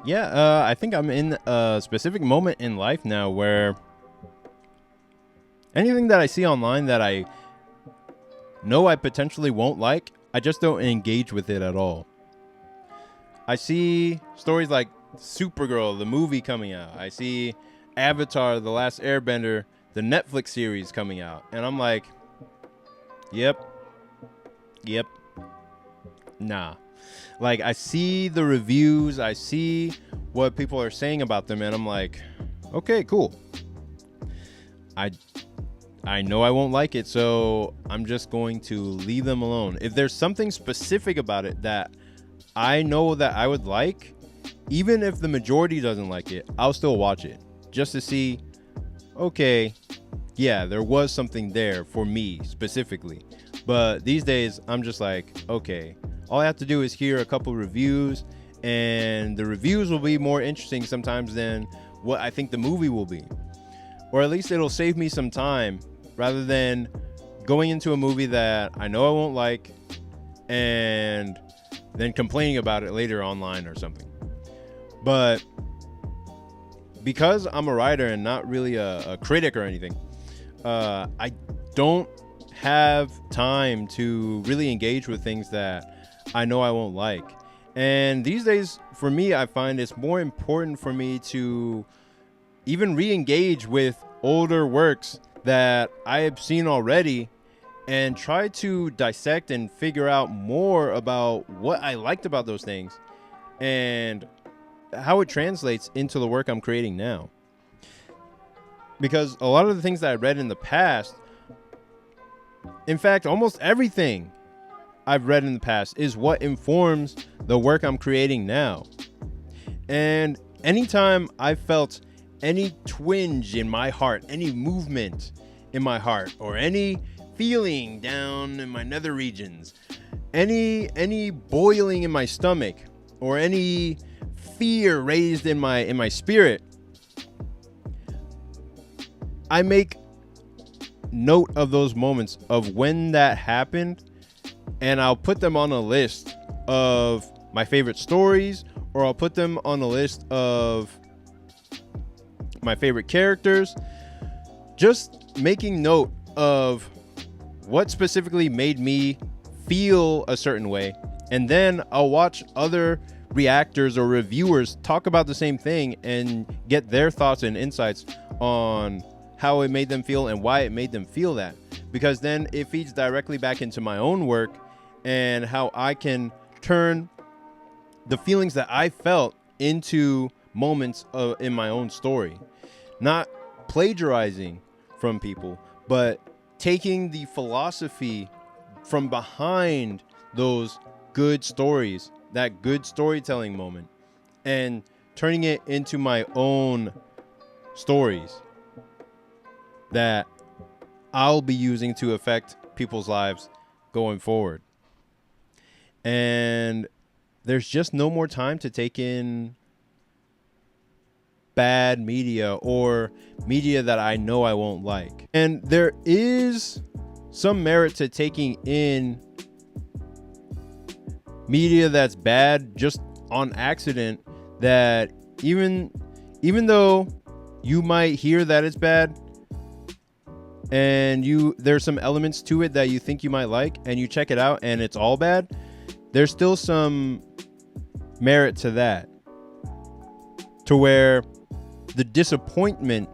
Yeah, I think I'm in a specific moment in life now where anything that I see online that I know I potentially won't like, I just don't engage with it at all. I see stories like Supergirl, the movie coming out. I see Avatar, The Last Airbender, the Netflix series coming out. And I'm like, yep, yep, nah. Like, I see the reviews, I see what people are saying about them, and I'm like, okay, cool. I I know I won't like it, so I'm just going to leave them alone. If there's something specific about it that I know that I would like, even if the majority doesn't like it, I'll still watch it just to see, okay, yeah, there was something there for me specifically. But these days, I'm just like, okay, all I have to do is hear a couple reviews, and the reviews will be more interesting sometimes than what I think the movie will be. Or at least it'll save me some time rather than going into a movie that I know I won't like and then complaining about it later online or something. But because I'm a writer and not really a critic or anything, I don't have time to really engage with things that I know I won't like. And these days, for me, I find it's more important for me to even re-engage with older works that I have seen already and try to dissect and figure out more about what I liked about those things and how it translates into the work I'm creating now. Because a lot of the things that I read in the past, in fact, almost everything I've read in the past is what informs the work I'm creating now. And anytime I felt any twinge in my heart, any movement in my heart, or any feeling down in my nether regions, any boiling in my stomach, or any fear raised in my spirit, I make note of those moments of when that happened, and I'll put them on a list of my favorite stories, or I'll put them on a list of my favorite characters, just making note of what specifically made me feel a certain way. And then I'll watch other reactors or reviewers talk about the same thing and get their thoughts and insights on how it made them feel and why it made them feel that. Because then it feeds directly back into my own work and how I can turn the feelings that I felt into moments in my own story. Not plagiarizing from people, but taking the philosophy from behind those good stories, that good storytelling moment, and turning it into my own stories that I'll be using to affect people's lives going forward. And there's just no more time to take in bad media or media that I know I won't like. And there is some merit to taking in media that's bad just on accident, that even though you might hear that it's bad and there's some elements to it that you think you might like, and you check it out and it's all bad, there's still some merit to that, to where the disappointment,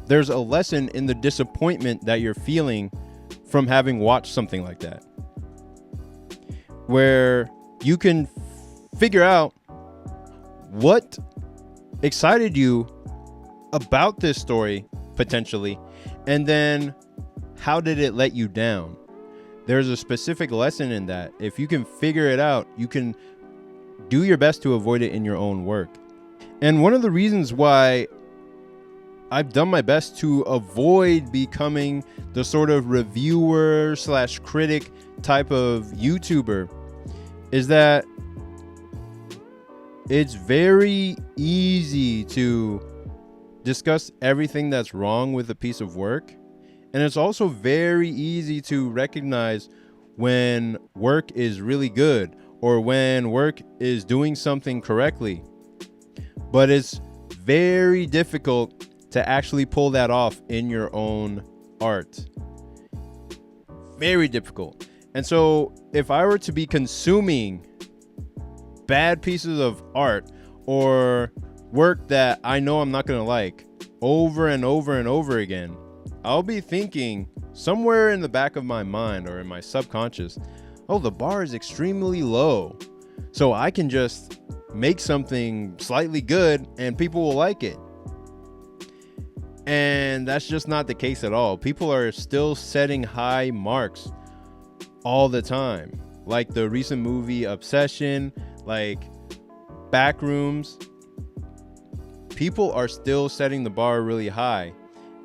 there's a lesson in the disappointment that you're feeling from having watched something like that, where you can figure out what excited you about this story potentially, and then how did it let you down. There's a specific lesson in that. If you can figure it out, you can do your best to avoid it in your own work. And one of the reasons why I've done my best to avoid becoming the sort of reviewer / critic type of YouTuber is that it's very easy to discuss everything that's wrong with a piece of work. And it's also very easy to recognize when work is really good or when work is doing something correctly. But it's very difficult to actually pull that off in your own art. Very difficult. And so if I were to be consuming bad pieces of art or work that I know I'm not going to like over and over and over again, I'll be thinking somewhere in the back of my mind or in my subconscious, oh, the bar is extremely low, so I can just make something slightly good and people will like it. And that's just not the case at all. People are still setting high marks all the time. Like the recent movie Obsession, like Backrooms. People are still setting the bar really high.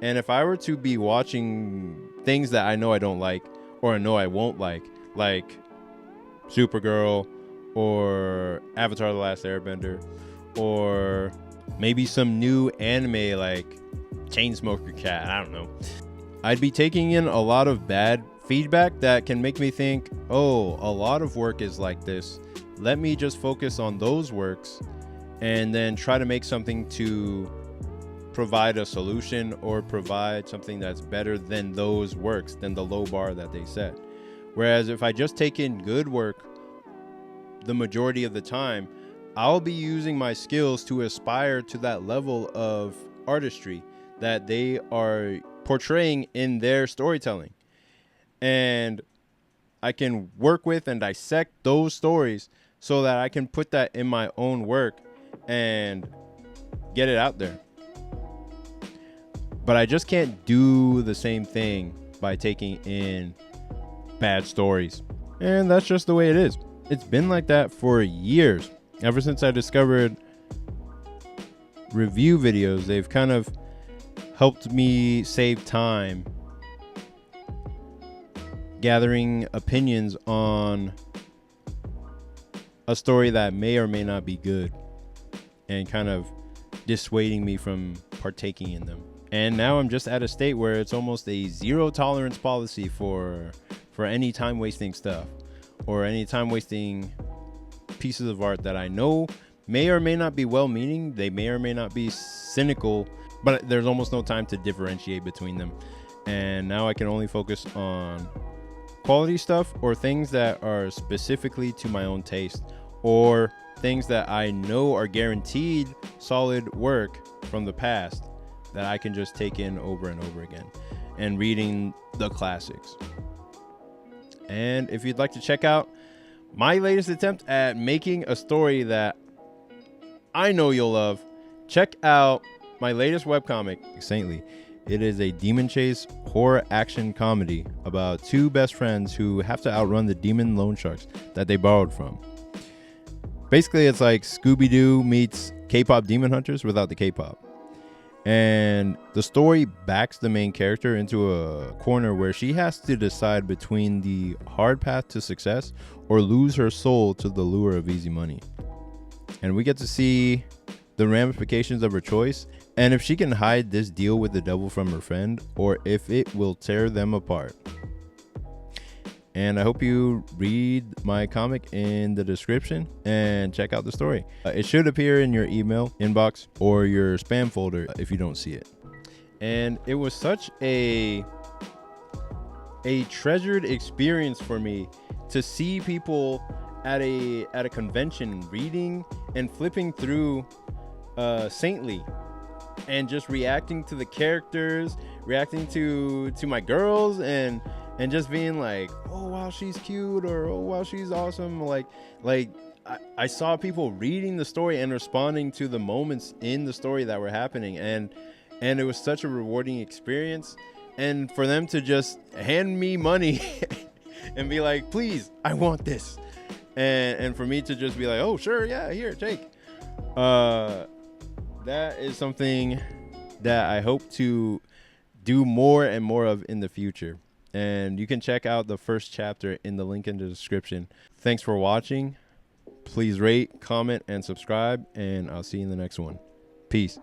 And if I were to be watching things that I know I don't like or I know I won't like Supergirl or Avatar: The Last Airbender, or maybe some new anime like Chainsmoker Cat, I don't know, I'd be taking in a lot of bad feedback that can make me think, oh, a lot of work is like this. Let me just focus on those works and then try to make something to provide a solution or provide something that's better than those works, than the low bar that they set. Whereas if I just take in good work the majority of the time, I'll be using my skills to aspire to that level of artistry that they are portraying in their storytelling. And I can work with and dissect those stories so that I can put that in my own work and get it out there. But I just can't do the same thing by taking in bad stories. And that's just the way it is. It's been like that for years. Ever since I discovered review videos, they've kind of helped me save time gathering opinions on a story that may or may not be good and kind of dissuading me from partaking in them. And now I'm just at a state where it's almost a zero tolerance policy for any time wasting stuff or any time wasting pieces of art that I know may or may not be well-meaning. They may or may not be cynical, but there's almost no time to differentiate between them. And now I can only focus on quality stuff or things that are specifically to my own taste, or things that I know are guaranteed solid work from the past that I can just take in over and over again, and reading the classics. And if you'd like to check out my latest attempt at making a story that I know you'll love, check out my latest webcomic, Saintly. It is a demon chase horror action comedy about two best friends who have to outrun the demon loan sharks that they borrowed from. Basically, it's like Scooby-Doo meets K-pop Demon Hunters without the K-pop. And the story backs the main character into a corner where she has to decide between the hard path to success or lose her soul to the lure of easy money. And we get to see the ramifications of her choice, and if she can hide this deal with the devil from her friend, or if it will tear them apart. And I hope you read my comic in the description and check out the story. It should appear in your email inbox or your spam folder if you don't see it. And it was such a treasured experience for me to see people at a convention reading and flipping through Saintly and just reacting to the characters, reacting to my girls, and just being like, oh wow, she's cute, or oh wow, she's awesome. Like I saw people reading the story and responding to the moments in the story that were happening, and it was such a rewarding experience. And for them to just hand me money and be like, please, I want this, and for me to just be like, oh sure, yeah, here, take. That is something that I hope to do more and more of in the future. And you can check out the first chapter in the link in the description. Thanks for watching. Please rate, comment, and subscribe, and I'll see you in the next one. Peace.